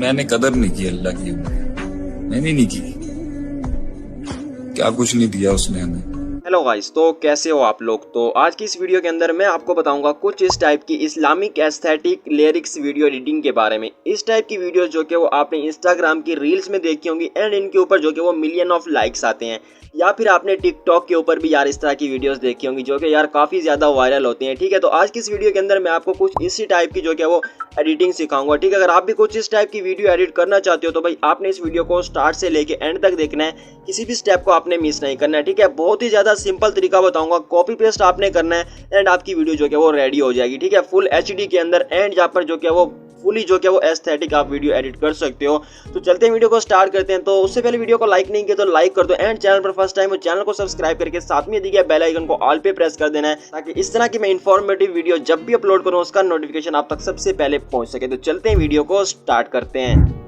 मैंने कदर नहीं की अल्लाह की, मैंने नहीं की, क्या कुछ नहीं दिया उसने हमें। हेलो गाइस, तो कैसे हो आप लोग। तो आज की इस वीडियो के अंदर मैं आपको बताऊंगा कुछ इस टाइप की Islamic aesthetic lyrics video editing के बारे में। इस टाइप की वीडियो जो कि वो आपने इंस्टाग्राम की रील्स में देखी होंगी एंड इनके ऊपर जो कि वो मिलियन ऑफ लाइक्स आते हैं, या फिर आपने टिकटॉक के ऊपर भी यार इस तरह की वीडियोस देखी होंगी जो कि यार काफ़ी ज़्यादा वायरल होती हैं। ठीक है, तो आज की इस वीडियो के अंदर मैं आपको कुछ इसी टाइप की जो कि वो एडिटिंग सिखाऊंगा। ठीक है, अगर आप भी कुछ इस टाइप की वीडियो एडिट करना चाहते हो तो भाई आपने इस वीडियो को स्टार्ट से लेके एंड तक देखना है, किसी भी स्टेप को आपने मिस नहीं करना है। ठीक है, बहुत ही ज़्यादा सिंपल तरीका बताऊंगा, कॉपी पेस्ट आपने करना है एंड आपकी वीडियो जो कि वो रेडी हो जाएगी। ठीक है, फुल एचडी के अंदर एंड जहाँ पर जो कि वो फुली जो कि वो एस्थेटिक आप वीडियो एडिट कर सकते हो। तो चलते हैं वीडियो को स्टार्ट करते हैं। तो उससे पहले वीडियो को लाइक नहीं किया तो लाइक कर दो एंड चैनल पर फर्स्ट टाइम हो चैनल को सब्सक्राइब करके साथ में दिए गए बेल आइकन को ऑल पे प्रेस कर देना है, ताकि इस तरह की मैं इंफॉर्मेटिव वीडियो जब भी अपलोड करूँ उसका नोटिफिकेशन आप तक सबसे पहले पहुंच सके। तो चलते हैं वीडियो को स्टार्ट करते हैं।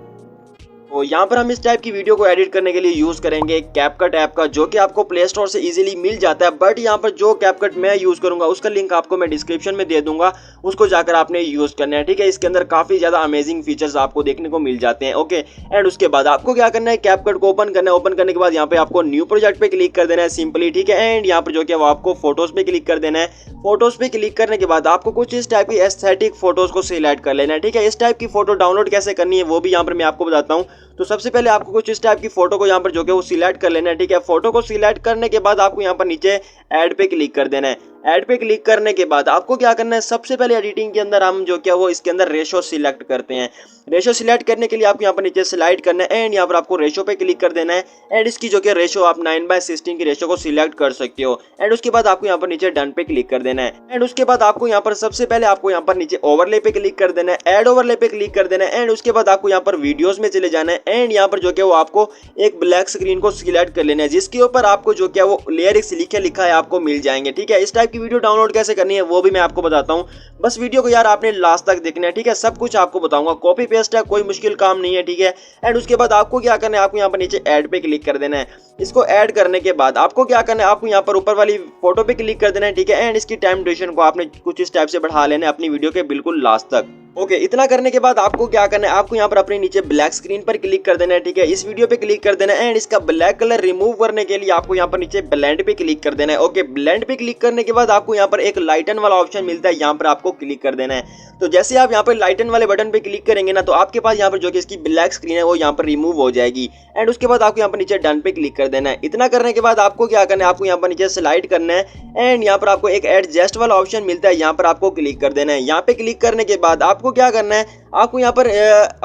तो यहाँ पर हम इस टाइप की वीडियो को एडिट करने के लिए यूज करेंगे कैपकट ऐप का, जो कि आपको प्ले स्टोर से इजीली मिल जाता है। बट यहाँ पर जो कैपकट मैं यूज करूंगा उसका लिंक आपको मैं डिस्क्रिप्शन में दे दूंगा, उसको जाकर आपने यूज करना है। ठीक है, इसके अंदर काफी ज्यादा अमेजिंग फीचर्स आपको देखने को मिल जाते हैं। ओके, एंड उसके बाद आपको क्या करना है, कैपकट को ओपन करना है। ओपन करने के बाद यहाँ पे आपको न्यू प्रोजेक्ट पे क्लिक कर देना है सिंपली। ठीक है, एंड यहाँ पर जो कि वो आपको फोटोज पे क्लिक कर देना है। फोटोज पे क्लिक करने के बाद आपको कुछ इस टाइप की एस्थेटिक फोटोज को सिलेक्ट कर लेना है। ठीक है, इस टाइप की फोटो डाउनलोड कैसे करनी है वो भी यहाँ पर मैं आपको बताता हूँ। तो सबसे पहले आपको कुछ इस टाइप की फोटो को यहाँ पर जो कि वो सिलेक्ट कर लेना है। ठीक है, फोटो को सिलेक्ट करने के बाद आपको यहाँ पर नीचे ऐड पे क्लिक कर देना है। ऐड पे क्लिक करने के बाद आपको क्या करना है, सबसे पहले एडिटिंग के अंदर हम जो क्या वो इसके अंदर रेशो सिलेक्ट करते हैं। रेशो सिलेक्ट करने के लिए आपको यहाँ पर नीचे स्लाइड करना है एंड यहाँ पर आपको रेशो पे क्लिक कर देना है एंड इसकी जो कि रेशो आप 9:16 की रेशो को सिलेक्ट कर सकते हो। एंड उसके बाद आपको यहाँ पर नीचे डन पे क्लिक कर देना है। एंड उसके बाद आपको यहाँ पर सबसे पहले आपको यहाँ पर नीचे ओवरले पे क्लिक कर देना है, ऐड ओवरले पे क्लिक कर देना है एंड उसके बाद आपको यहाँ पर वीडियोस में चले जाना है एंड यहाँ पर जो कि वो आपको एक ब्लैक स्क्रीन को सिलेक्ट कर लेना है, जिसके ऊपर आपको जो क्या वो लिरिक्स लिखा है आपको मिल जाएंगे। ठीक है, इस टाइप की वीडियो डाउनलोड कैसे करनी है वो भी मैं आपको बताता हूँ, बस वीडियो को यार आपने लास्ट तक देखना है। ठीक है, सब कुछ आपको बताऊंगा, कॉपी पेस्ट है, कोई मुश्किल काम नहीं है। ठीक है, एंड उसके बाद आपको क्या करना है, आपको यहाँ पर नीचे ऐड पे क्लिक कर देना है। इसको ऐड करने के बाद आपको क्या करना है, आपको यहाँ पर ऊपर वाली फोटो पे क्लिक कर देना है। ठीक है, एंड इसकी टाइम ड्यूरेशन को आपने कुछ इस टाइप से बढ़ा लेना है अपनी वीडियो के बिल्कुल लास्ट तक। ओके, इतना करने के बाद आपको क्या करना है, आपको यहाँ पर अपने नीचे ब्लैक स्क्रीन पर क्लिक कर देना है। ठीक है, इस वीडियो पे क्लिक कर देना है एंड इसका ब्लैक कलर रिमूव करने के लिए आपको यहाँ पर नीचे ब्लेंड पे क्लिक कर देना है। ओके, ब्लेंड पे क्लिक करने के बाद आपको यहाँ पर एक लाइटन वाला ऑप्शन मिलता है, यहाँ पर आपको क्लिक कर देना है। तो जैसे आप यहाँ पर लाइटन वाले बटन पे क्लिक करेंगे ना, तो आपके पास यहाँ पर जो कि इसकी ब्लैक स्क्रीन है वो यहाँ पर रिमूव हो जाएगी एंड उसके बाद आपको यहाँ पर नीचे डन पे क्लिक कर देना है। इतना करने के बाद आपको क्या करना है, आपको यहाँ पर नीचे स्लाइड करना है एंड यहाँ पर आपको एक एडजस्ट वाला ऑप्शन मिलता है, यहाँ पर आपको क्लिक कर देना है। यहाँ पे क्लिक करने के बाद आपको क्या करना है, आपको यहाँ पर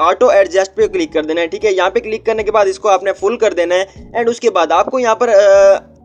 ऑटो एडजस्ट पे क्लिक कर देना है। ठीक है, यहाँ पे क्लिक करने के बाद इसको आपने फुल कर देना है एंड उसके बाद आपको यहाँ पर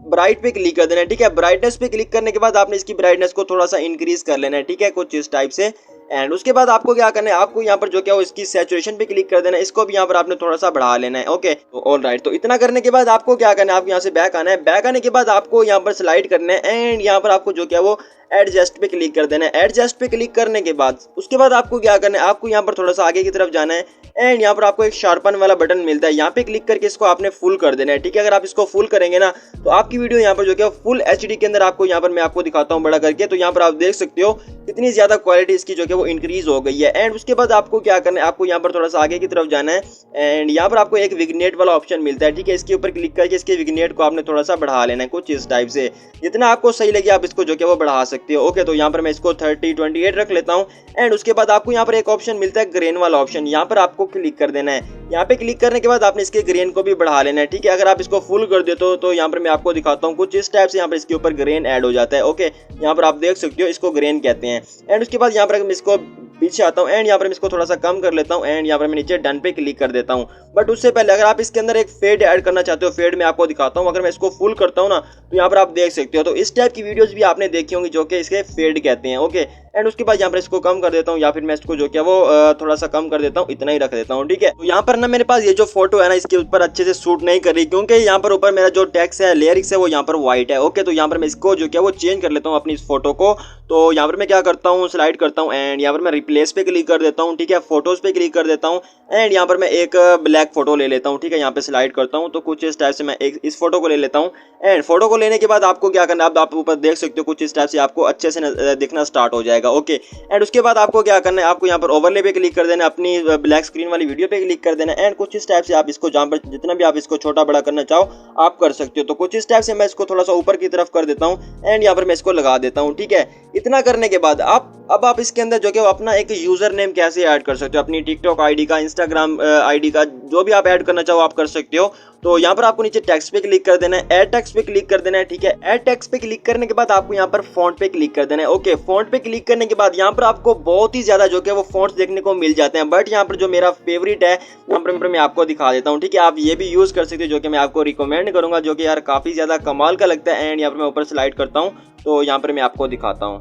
ब्राइट पे क्लिक कर देना है। ठीक है, ब्राइटनेस पे क्लिक करने के बाद आपने इसकी ब्राइटनेस को थोड़ा सा इंक्रीज कर लेना है। ठीक है, कुछ इस टाइप से। एंड उसके बाद आपको क्या करना है, आपको यहाँ पर जो क्या हो इसकी सैचुरेशन पे क्लिक कर देना है, इसको भी यहाँ पर आपने थोड़ा सा बढ़ा लेना है। ओके, तो ऑल राइट, तो इतना करने के बाद आपको क्या करना है, आपको यहाँ से बैक आना है। बैक आने के बाद आपको यहाँ पर स्लाइड करना है एंड यहाँ पर आपको जो क्या वो एडजस्ट पे क्लिक कर देना है। एडजस्ट पे क्लिक करने के बाद उसके बाद आपको क्या करना है, आपको यहाँ पर थोड़ा सा आगे की तरफ जाना है एंड यहाँ पर आपको एक शार्पन वाला बटन मिलता है, यहाँ पे क्लिक करके इसको आपने फुल कर देना है। ठीक है, अगर आप इसको फुल करेंगे ना तो आपकी वीडियो यहाँ पर जो क्या फुल एचडी के अंदर आपको यहाँ पर मैं आपको दिखाता हूँ बड़ा करके, तो यहाँ पर आप देख सकते हो कितनी ज्यादा क्वालिटी इसकी जो कि वो इंक्रीज हो गई है। एंड उसके बाद आपको क्या करना है, आपको यहाँ पर थोड़ा सा आगे की तरफ जाना है एंड यहाँ पर आपको एक विग्नेट वाला ऑप्शन मिलता है। ठीक है, इसके ऊपर क्लिक करके इसके विग्नेट को आपने थोड़ा सा बढ़ा लेना है, कुछ इस टाइप से, जितना आपको सही लगे आप इसको जो कि वो बढ़ा सकते हो। ओके, तो यहाँ पर मैं इसको 3028 रख लेता हूँ एंड उसके बाद आपको यहाँ पर एक ऑप्शन मिलता है ग्रेन वाला ऑप्शन, यहाँ पर आपको क्लिक कर देना है। यहाँ पे क्लिक करने के बाद आपने इसके ग्रेन को भी बढ़ा लेना है। ठीक है, अगर आप इसको फुल कर देते हो तो यहाँ पर मैं आपको दिखाता हूँ कुछ इस टाइप से यहाँ पर इसके ऊपर ग्रेन ऐड हो जाता है। ओके, यहाँ पर आप देख सकते हो इसको ग्रेन कहते हैं। एंड उसके बाद यहाँ पर इसको पीछे आता हूँ एंड यहाँ पर मैं इसको थोड़ा सा कम कर लेता हूँ एंड यहाँ पर मैं नीचे डन पे क्लिक कर देता हूँ। बट उससे पहले अगर आप इसके अंदर एक फेड ऐड करना चाहते हो, फेड मैं आपको दिखाता हूँ। अगर मैं इसको फुल करता हूँ ना तो यहाँ पर आप देख सकते हो, तो इस टाइप की वीडियोस भी आपने देखी होंगी जो कि इसके फेड कहते हैं। ओके, एंड उसके बाद यहाँ पर इसको कम कर देता हूँ या फिर मैं इसको जो क्या वो थोड़ा सा कम कर देता हूँ, इतना ही रख देता हूँ। ठीक है, तो यहाँ पर ना मेरे पास ये जो फोटो है ना इसके ऊपर अच्छे से शूट नहीं कर रही, क्योंकि यहाँ पर ऊपर मेरा जो टेक्स्ट है लिरिक्स है वो यहाँ पर व्हाइट है। ओके, तो यहाँ पर मैं इसको जो क्या वो चेंज कर लेता हूँ अपनी इस फोटो को। तो यहाँ पर मैं क्या करता हूँ, स्लाइड करता हूँ एंड यहाँ पर मैं रिप्लेस पे क्लिक कर देता हूँ। ठीक है, फोटोज पे क्लिक कर देता हूँ एंड यहाँ पर मैं एक ब्लैक फोटो ले लेता हूँ। ठीक है, यहाँ पे स्लाइड करता हूँ तो कुछ इस टाइप से मैं एक इस फोटो को ले लेता हूँ एंड फोटो को लेने के बाद आपको क्या करना है, आप ऊपर देख सकते हो कुछ इस टाइप से आपको अच्छे से दिखना स्टार्ट हो जाएगा। ओके, एंड उसके बाद आपको क्या करना है, आपको यहाँ पर ओवरले पे क्लिक कर देना है, अपनी ब्लैक स्क्रीन वाली वीडियो पे क्लिक कर देना है। एंड कुछ इस टाइप से आप इसको जहाँ पर जितना भी आप इसको छोटा बड़ा करना चाहो आप कर सकते हो। तो कुछ इस टाइप से मैं इसको थोड़ा सा ऊपर की तरफ कर देता हूँ एंड यहाँ पर मैं इसको लगा देता हूँ। ठीक है, इतना करने के बाद अब आप इसके अंदर जो कि अपना एक यूजर नेम कैसे ऐड कर सकते हो, अपनी टिकटॉक आईडी का, इंस्टाग्राम आईडी का, जो भी आप ऐड करना चाहो आप कर सकते हो। तो यहाँ पर आपको नीचे टेक्स्ट पे क्लिक कर देना है, ऐड टेक्स्ट पे क्लिक कर देना है। ठीक है, ऐड टेक्स्ट पे क्लिक करने के बाद आपको यहाँ पर फॉन्ट पे क्लिक कर देना है। ओके, फॉन्ट पे क्लिक करने के बाद यहाँ पर आपको बहुत ही ज्यादा जो कि वो फॉन्ट्स देखने को मिल जाते हैं, बट यहाँ पर जो मेरा फेवरेट है यहाँ पर मैं आपको दिखा देता हूँ। ठीक है, आप ये भी यूज कर सकते हो, जो कि मैं आपको रिकमेंड करूंगा, जो कि यार काफी ज्यादा कमाल का लगता है। एंड यहाँ पर मैं ऊपर स्लाइड करता हूँ तो यहाँ पर मैं आपको दिखाता हूँ।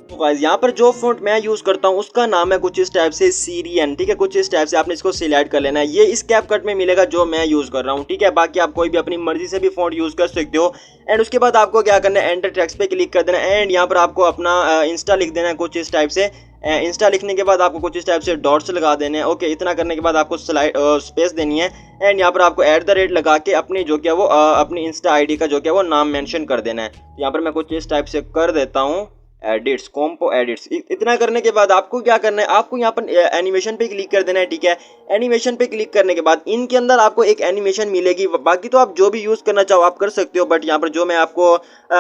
तो गाइस यहाँ पर जो फॉन्ट मैं यूज करता हूँ उसका नाम है कुछ इस टाइप से सिरियन। ठीक है, कुछ इस टाइप से आपने इसको सिलेक्ट कर लेना है, ये इस कैपकट में मिलेगा जो मैं यूज कर रहा हूँ। ठीक है, बाकी आप कोई भी अपनी मर्जी से भी फॉन्ट यूज कर सकते हो। एंड उसके बाद आपको क्या करना है, एंटर टेक्स्ट पे क्लिक कर देना है एंड यहाँ पर आपको अपना इंस्टा लिख देना है कुछ इस टाइप से। इंस्टा लिखने के बाद आपको कुछ इस टाइप से डॉट्स लगा देने हैं। ओके, इतना करने के बाद आपको स्पेस देनी है एंड यहाँ पर आपको @ लगा के अपनी जो क्या वो अपनी इंस्टा आईडी का जो क्या वो नाम मेंशन कर देना है। यहाँ पर मैं कुछ इस टाइप से कर देता हूँ, एडिट्स, कॉम्पो एडिट्स। इतना करने के बाद आपको क्या करना है, आपको यहाँ पर एनिमेशन पे क्लिक कर देना है। ठीक है, एनिमेशन पे क्लिक करने के बाद इनके अंदर आपको एक एनिमेशन मिलेगी, बाकी तो आप जो भी यूज़ करना चाहो आप कर सकते हो, बट यहाँ पर जो मैं आपको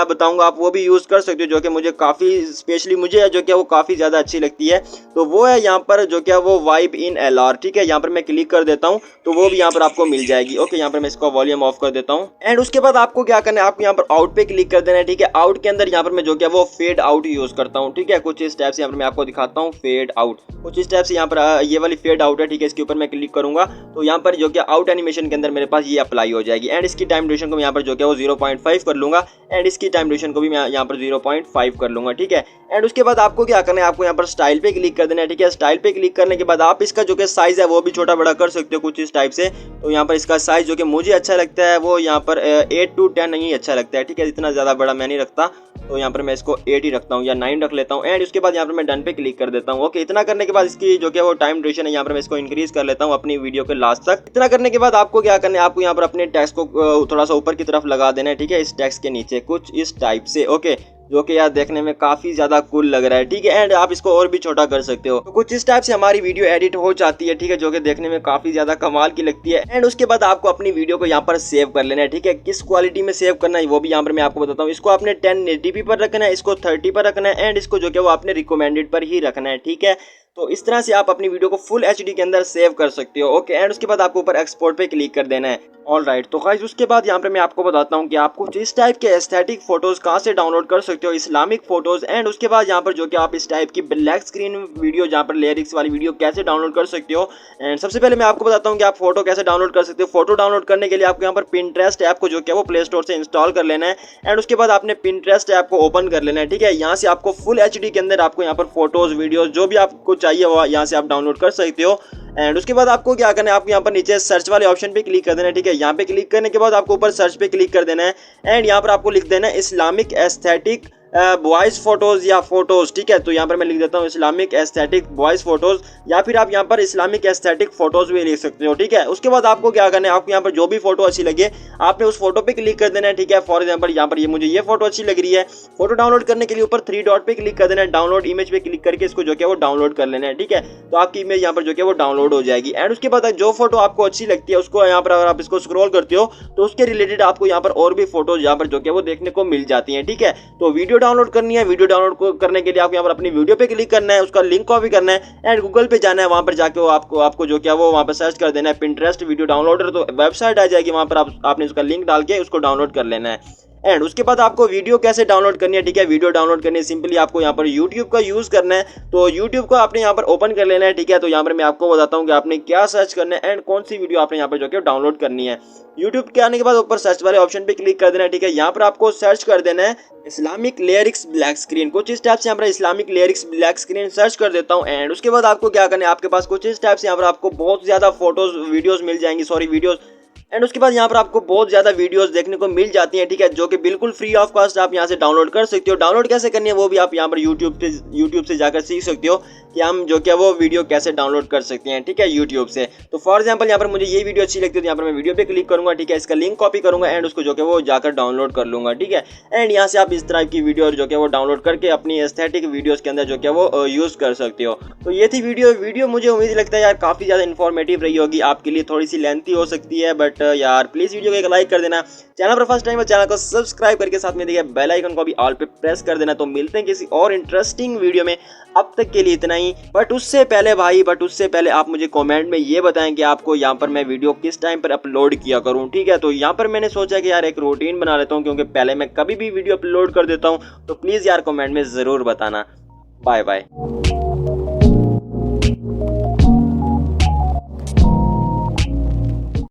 बताऊंगा आप वो भी यूज़ कर सकते हो, जो कि मुझे काफ़ी स्पेशली मुझे जो क्या वो काफ़ी ज़्यादा अच्छी लगती है। तो वो है यहाँ पर जो क्या वो वाइब इन LR। ठीक है, यहाँ पर मैं क्लिक कर देता हूँ तो वो भी यहाँ पर आपको मिल जाएगी। ओके, यहाँ पर मैं इसको वॉल्यूम ऑफ कर देता हूँ एंड उसके बाद आपको क्या करना है, आपको यहाँ पर आउट पे क्लिक कर देना है। ठीक है, आउट के अंदर यहाँ पर मैं जो क्या वो फेड आउट यूज करता हूँ। ठीक है, कुछ इस टाइप से यहाँ पर मैं आपको दिखाता हूँ, फेड आउट कुछ इस टाइप से यहाँ पर ये वाली फेड आउट है। ठीक है, इसके ऊपर मैं क्लिक करूंगा तो यहाँ पर जो क्या आउट एनिमेशन के अंदर मेरे पास ये अप्लाई हो जाएगी। एंड इसकी टाइम ड्यूरेशन को मैं यहाँ पर जो क्या वो 0.5 कर लूंगा एंड इसकी टाइम ड्यूरेशन को भी मैं यहाँ पर 0.5 कर लूंगा। ठीक है, एंड उसके बाद आपको क्या करना है, आपको यहाँ पर स्टाइल पे क्लिक कर देना है। ठीक है, स्टाइल पे क्लिक करने के बाद आप इसका जो कि साइज है वो भी छोटा बड़ा कर सकते हो कुछ इस टाइप से। तो यहाँ पर इसका साइज जो कि मुझे अच्छा लगता है वो यहाँ पर 8 to 10 नहीं अच्छा लगता है। ठीक है, इतना ज़्यादा बड़ा मैं नहीं रखता, तो यहाँ पर मैं इसको 8 ही रखता हूँ या 9 रख लेता हूँ। एंड उसके बाद यहाँ पर मैं डन पे क्लिक कर देता हूँ। ओके, इतना करने के बाद इसकी जो कि वो टाइम ड्यूरेशन है यहाँ पर मैं इसको इंक्रीज कर लेता हूँ अपनी वीडियो के लास्ट तक। इतना करने के बाद आपको क्या करना है, आपको यहाँ पर अपने टेक्स्ट को थोड़ा सा ऊपर की तरफ लगा देना है। ठीक है, इस टेक्स्ट के नीचे कुछ इस टाइप से। ओके, जो कि यार देखने में काफी ज्यादा कूल लग रहा है। ठीक है, एंड आप इसको और भी छोटा कर सकते हो। तो कुछ इस टाइप से हमारी वीडियो एडिट हो जाती है। ठीक है, जो कि देखने में काफी ज्यादा कमाल की लगती है। एंड उसके बाद आपको अपनी वीडियो को यहाँ पर सेव कर लेना है। ठीक है, किस क्वालिटी में सेव करना है वो भी यहाँ पर मैं आपको बताता हूँ। इसको आपने 1080p पर रखना है, इसको 30 पर रखना है एंड इसको जो कि वो आपने रिकमेंडेड पर ही रखना है। ठीक है, तो इस तरह से आप अपनी वीडियो को फुल HD के अंदर सेव कर सकते हो। ओके, एंड उसके बाद आपको ऊपर एक्सपोर्ट पे क्लिक कर देना है। ऑल राइट, तो गाइस उसके बाद यहाँ पे मैं आपको बताता हूँ कि आपको इस टाइप के एस्थेटिक फोटोज कहाँ से डाउनलोड कर सकते हो, इस्लामिक फोटोज। एंड उसके बाद यहाँ पर जो कि आप इस टाइप की ब्लैक स्क्रीन वीडियो, जहाँ पर लिरिक्स वाली वीडियो कैसे डाउनलोड कर सकते हो। एंड सबसे पहले मैं आपको बताता हूँ कि आप फोटो कैसे डाउनलोड कर सकते हो। फोटो डाउनलोड करने के लिए आपको यहाँ पर पिंटरेस्ट ऐप को जो कि वो प्ले स्टोर से इंस्टॉल कर लेना है एंड उसके बाद आपने पिंटरेस्ट ऐप को ओपन कर लेना है। ठीक है, यहाँ से आपको फुल HD के अंदर आपको यहाँ पर फोटोज वीडियोज जो भी आपको चाहिए वो यहाँ से आप डाउनलोड कर सकते हो। एंड उसके बाद आपको क्या करना है, आपको यहाँ पर नीचे सर्च वाले ऑप्शन पे क्लिक कर देना है। ठीक है, यहाँ पे क्लिक करने के बाद आपको ऊपर सर्च पे क्लिक कर देना है एंड यहाँ पर आपको लिख देना है इस्लामिक एस्थेटिक बॉयज फोटोज या फोटोज। ठीक है, तो यहाँ पर मैं लिख देता हूँ इस्लामिक एस्थेटिक बॉयज फोटोज, या फिर आप यहाँ पर इस्लामिक एस्थेटिक फोटोज भी लिख सकते हो। ठीक है, उसके बाद आपको क्या करना है, आपको यहाँ पर जो भी फोटो अच्छी लगे आपने उस फोटो पे क्लिक कर देना है। ठीक है, फॉर एग्जाम्पल यहाँ पर मुझे ये फोटो अच्छी लग रही है। फोटो डाउनलोड करने के लिए ऊपर 3 डॉट पे क्लिक कर देना है, डाउनलोड इमेज पे क्लिक करके इसको जो है वो डाउनलोड कर लेना है। ठीक है, तो आपकी इमेज यहाँ पर जो है वो डाउनलोड हो जाएगी। एंड उसके बाद जो फोटो आपको अच्छी लगती है उसको यहाँ पर अगर आप इसको स्क्रॉल करते हो तो उसके रिलेटेड आपको यहाँ पर और भी फोटोज यहाँ पर जो है वो देखने को मिल जाती है। ठीक है, तो वीडियो डाउनलोड करनी है, वीडियो डाउनलोड करने के लिए आपको यहाँ पर अपनी वीडियो पे क्लिक करना है, उसका लिंक कॉपी करना है एंड गूगल पे जाना है, वहां पर जाके वो आपको जो क्या वो वहां पर सर्च कर देना है पिंटरेस्ट वीडियो डाउनलोडर, तो वेबसाइट आ जाएगी, वहां पर आपने उसका लिंक डाल के उसको डाउनलोड कर लेना है। एंड उसके बाद आपको वीडियो कैसे डाउनलोड करनी है। ठीक है, वीडियो डाउनलोड करनी है, सिंपली आपको यहाँ पर YouTube का यूज करना है। तो YouTube को आपने यहाँ पर ओपन कर लेना है। ठीक है, तो यहाँ पर मैं आपको बताता हूँ कि आपने क्या सर्च करना है एंड कौन सी वीडियो आपने यहाँ पर जो कि डाउनलोड करनी है। YouTube के आने के बाद ऊपर सर्च वाले ऑप्शन पे क्लिक कर देना है। ठीक है, यहाँ पर आपको सर्च कर देना है इस्लामिक लिरिक्स ब्लैक स्क्रीन। कुछ इस टाइप से यहाँ पर Islamic lyrics black screen search कर देता हूँ एंड उसके बाद आपको क्या करना है, आपके पास कुछ इस टाइप से यहाँ पर आपको बहुत ज्यादा फोटोज वीडियोज मिल जाएंगी, वीडियोज एंड उसके बाद यहाँ पर आपको बहुत ज़्यादा वीडियोस देखने को मिल जाती हैं, ठीक है, जो कि बिल्कुल फ्री ऑफ कॉस्ट आप यहाँ से डाउनलोड कर सकते हो। डाउनलोड कैसे करनी है वो भी आप यहाँ पर यूट्यूब से जाकर सीख सकते हो कि हम जो क्या वो वीडियो कैसे डाउनलोड कर सकते हैं, ठीक है, यूट्यूब से। तो फॉर एग्जांपल यहाँ पर मुझे ये वीडियो अच्छी लगती है तो यहाँ पर मैं वीडियो पे क्लिक करूंगा, ठीक है, इसका लिंक कॉपी करूंगा एंड उसको जो कि वो जाकर डाउनलोड कर लूंगा, ठीक है। एंड यहाँ से आप इस तरह की वीडियो जो कि वो डाउनलोड करके अपनी एस्थेटिक वीडियोस के अंदर जो क्या वो यूज़ कर सकते हो। तो ये थी वीडियो मुझे उम्मीद लगता है यार काफ़ी ज़्यादा इन्फॉर्मेटिव रही होगी, आपके लिए थोड़ी सी लेंथी हो सकती है, बट यार प्लीज़ वीडियो को एक लाइक कर देना। चैनल पर फर्स्ट टाइम है चैनल को सब्सक्राइब करके साथ में देखिए बेल आइकन को भी ऑल पे प्रेस कर देना। तो मिलते हैं किसी और इंटरेस्टिंग वीडियो में, अब तक के लिए इतना ही। बट उससे पहले आप मुझे कमेंट में ये बताएं कि आपको यहाँ पर मैं वीडियो किस टाइम पर अपलोड किया करूँ, ठीक है। तो यहाँ पर मैंने सोचा कि यार एक रूटीन बना लेता हूँ, क्योंकि पहले मैं कभी भी वीडियो अपलोड कर देता हूँ। तो प्लीज़ यार कमेंट में ज़रूर बताना। Bye bye.